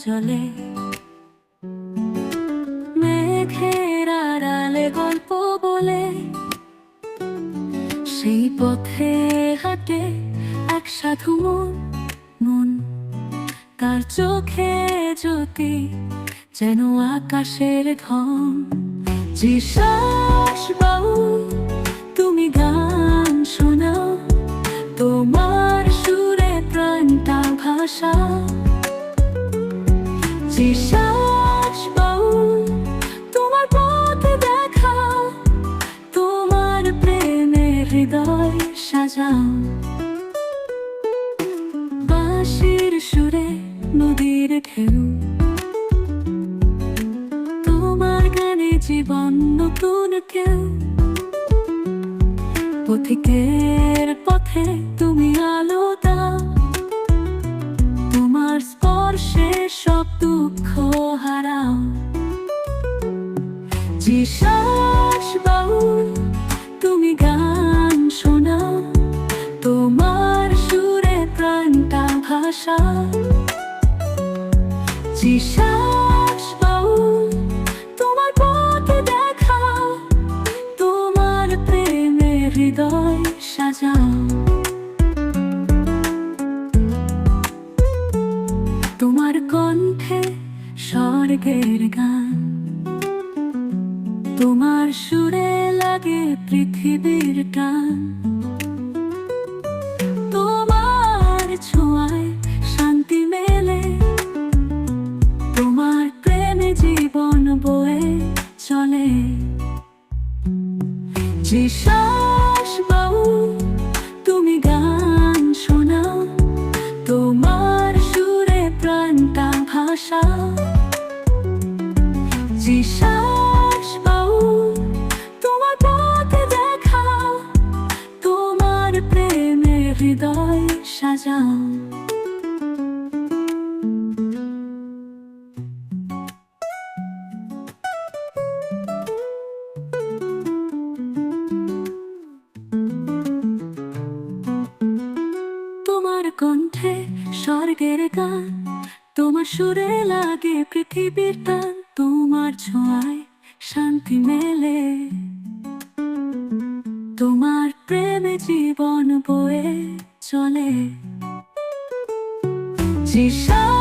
চলে, মেঘের আড়ালে গল্প বলে, সেই পথে হাঁটে এক সাধু মন। তার চোখে জ্যোতি যেন আকাশের ধন। জিসাস বাউল তুমি গান শোনাও, তোমার সুরে প্রাণটা ভাষা। জিসাস বাউল তোমার পথে দেখাও, তোমার প্রেমে হৃদয় সাজাও। বাঁশির সুরে নদীর ঢেউ, তোমার গানে জীবন নতুন কেউ। পথিকের পথে তুমি আলো দাও, তোমার স্পর্শে সব দুঃখ হারাও। জিসাস বাউল তুমি গান শোনাও, তোমার সুরে প্রাণটা ভাষা। জিসাস বাউল তোমার পথে দেখাও, তোমার প্রেমে হৃদয় সাজাও। তোমার কণ্ঠে স্বর্গের গান, তোমার সুরে লাগে পৃথিবীর টান। তোমার ছোঁয়ায় শান্তি মেলে, তোমার প্রেমে জীবন বয়ে চলে। জিসাস বাউল তুমি গান শোনাও, তোমার সুরে প্রাণটা ভাষা। জিসাস বাউল তোমার পথে দেখাও, তোমার প্রেমে হৃদয় সাজাও। তোমার কণ্ঠে স্বর্গের গান, তোমার সুরে লাগে পৃথিবীর টান। তোমার ছোঁয়ায় শান্তি মেলে, তোমার প্রেমে জীবন বয়ে চলে। জিসাস